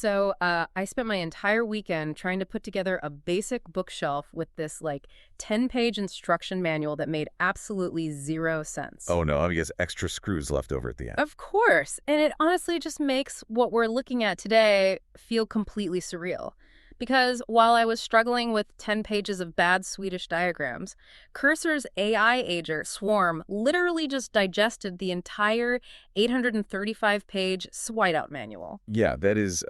I spent my entire weekend trying to put together a basic bookshelf with this, 10-page instruction manual that made absolutely zero sense. Oh no, I guess extra screws left over at the end. Of course. And it honestly just makes what we're looking at today feel completely surreal. Because while I was struggling with 10 pages of bad Swedish diagrams, Cursor's AI agent, Swarm, literally just digested the entire 835-page whiteout manual. Yeah, that is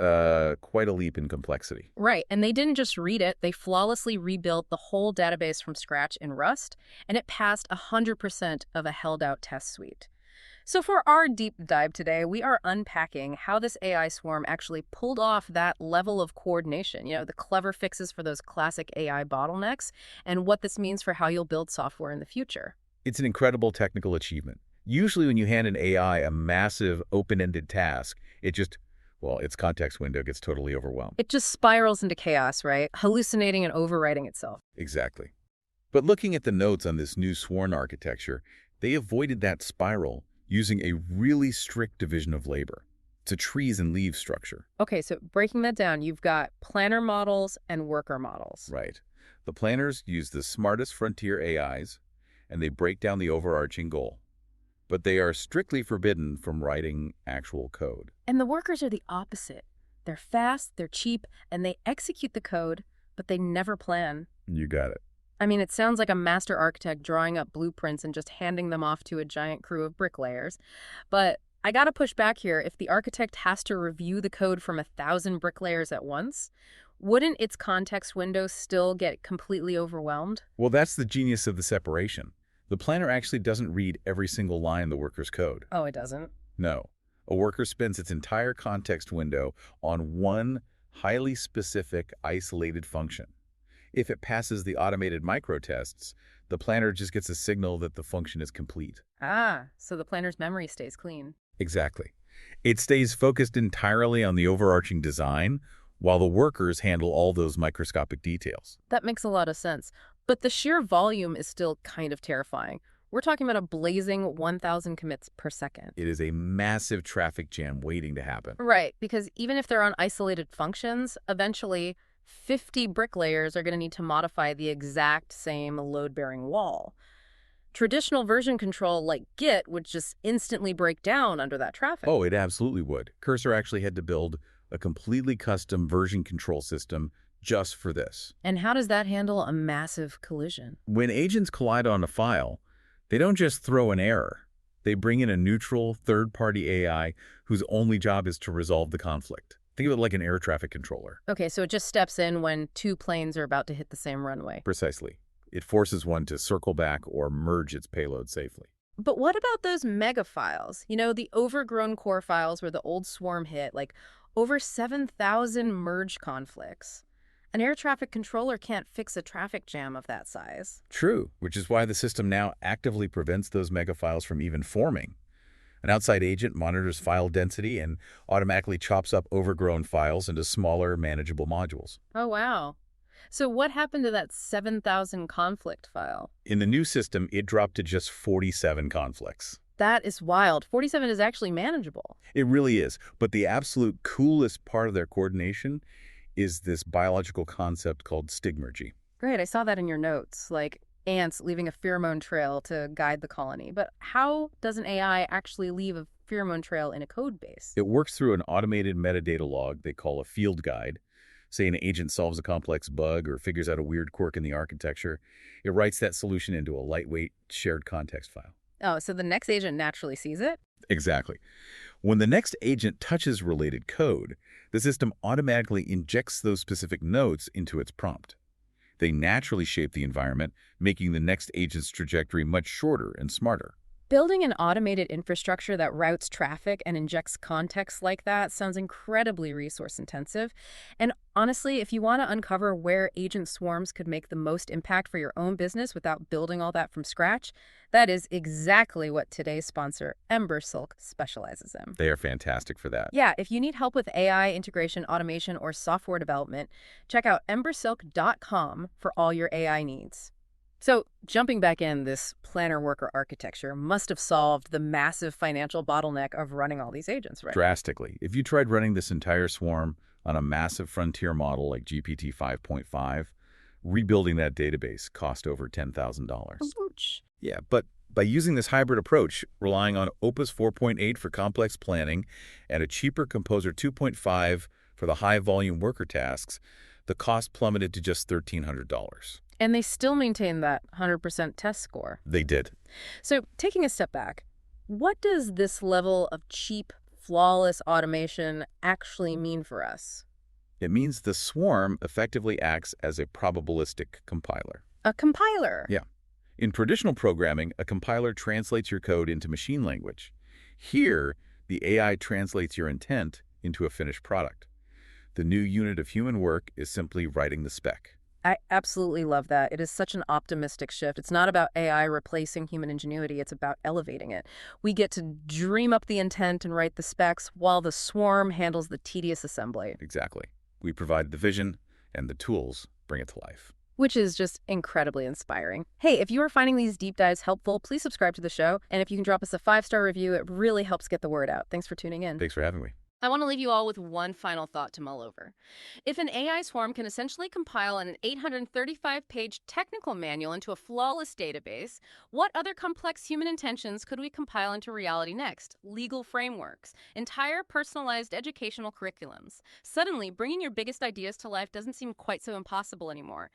quite a leap in complexity. Right, and they didn't just read it, they flawlessly rebuilt the whole database from scratch in Rust, and it passed 100% of a held-out test suite. So for our deep dive today, we are unpacking how this AI swarm actually pulled off that level of coordination, the clever fixes for those classic AI bottlenecks, and what this means for how you'll build software in the future. It's an incredible technical achievement. Usually when you hand an AI a massive open-ended task, its context window gets totally overwhelmed. It just spirals into chaos, right? Hallucinating and overwriting itself. Exactly. But looking at the notes on this new sworn architecture, they avoided that spiral using a really strict division of labor. It's a trees and leaves structure. Okay, so breaking that down, you've got planner models and worker models. Right. The planners use the smartest frontier AIs, and they break down the overarching goal. But they are strictly forbidden from writing actual code. And the workers are the opposite. They're fast, they're cheap, and they execute the code, but they never plan. You got it. I mean, it sounds like a master architect drawing up blueprints and just handing them off to a giant crew of bricklayers. But I gotta push back here. If the architect has to review the code from 1,000 bricklayers at once, wouldn't its context window still get completely overwhelmed? Well, that's the genius of the separation. The planner actually doesn't read every single line in the worker's code. Oh, it doesn't? No. A worker spends its entire context window on one highly specific, isolated function. If it passes the automated microtests, the planner just gets a signal that the function is complete. Ah, so the planner's memory stays clean. Exactly. It stays focused entirely on the overarching design, while the workers handle all those microscopic details. That makes a lot of sense. But the sheer volume is still kind of terrifying. We're talking about a blazing 1,000 commits per second. It is a massive traffic jam waiting to happen. Right, because even if they're on isolated functions, eventually 50 bricklayers are going to need to modify the exact same load-bearing wall. Traditional version control like Git would just instantly break down under that traffic. Oh, it absolutely would. Cursor actually had to build a completely custom version control system just for this. And how does that handle a massive collision? When agents collide on a file, they don't just throw an error. They bring in a neutral, third-party AI whose only job is to resolve the conflict. Think of it like an air traffic controller. Okay, so it just steps in when two planes are about to hit the same runway. Precisely. It forces one to circle back or merge its payload safely. But what about those mega files? The overgrown core files where the old swarm hit, over 7,000 merge conflicts. An air traffic controller can't fix a traffic jam of that size. True, which is why the system now actively prevents those megafiles from even forming. An outside agent monitors file density and automatically chops up overgrown files into smaller, manageable modules. Oh, wow. So what happened to that 7,000 conflict file? In the new system, it dropped to just 47 conflicts. That is wild. 47 is actually manageable. It really is. But the absolute coolest part of their coordination is this biological concept called stigmergy. Great, I saw that in your notes, like ants leaving a pheromone trail to guide the colony. But how does an AI actually leave a pheromone trail in a code base? It works through an automated metadata log they call a field guide. Say an agent solves a complex bug or figures out a weird quirk in the architecture. It writes that solution into a lightweight shared context file. Oh, so the next agent naturally sees it? Exactly. When the next agent touches related code, the system automatically injects those specific notes into its prompt. They naturally shape the environment, making the next agent's trajectory much shorter and smarter. Building an automated infrastructure that routes traffic and injects context like that sounds incredibly resource-intensive. And honestly, if you want to uncover where agent swarms could make the most impact for your own business without building all that from scratch, that is exactly what today's sponsor, Embersilk, specializes in. They are fantastic for that. Yeah, if you need help with AI integration, automation, or software development, check out embersilk.com for all your AI needs. So jumping back in, this planner worker architecture must have solved the massive financial bottleneck of running all these agents, right? Drastically. If you tried running this entire swarm On a massive frontier model like GPT 5.5, rebuilding that database cost over $10,000. Ouch. Yeah, but by using this hybrid approach, relying on Opus 4.8 for complex planning and a cheaper Composer 2.5 for the high-volume worker tasks, the cost plummeted to just $1,300. And they still maintain that 100% test score. They did. So taking a step back, what does this level of cheap, flawless automation actually mean for us? It means the swarm effectively acts as a probabilistic compiler. A compiler. Yeah. In traditional programming, a compiler translates your code into machine language. Here, the AI translates your intent into a finished product. The new unit of human work is simply writing the spec. I absolutely love that. It is such an optimistic shift. It's not about AI replacing human ingenuity. It's about elevating it. We get to dream up the intent and write the specs while the swarm handles the tedious assembly. Exactly. We provide the vision, and the tools bring it to life. Which is just incredibly inspiring. Hey, if you are finding these deep dives helpful, please subscribe to the show. And if you can drop us a 5-star review, it really helps get the word out. Thanks for tuning in. Thanks for having me. I want to leave you all with one final thought to mull over. If an AI swarm can essentially compile an 835-page technical manual into a flawless database, what other complex human intentions could we compile into reality next? Legal frameworks, entire personalized educational curriculums. Suddenly, bringing your biggest ideas to life doesn't seem quite so impossible anymore.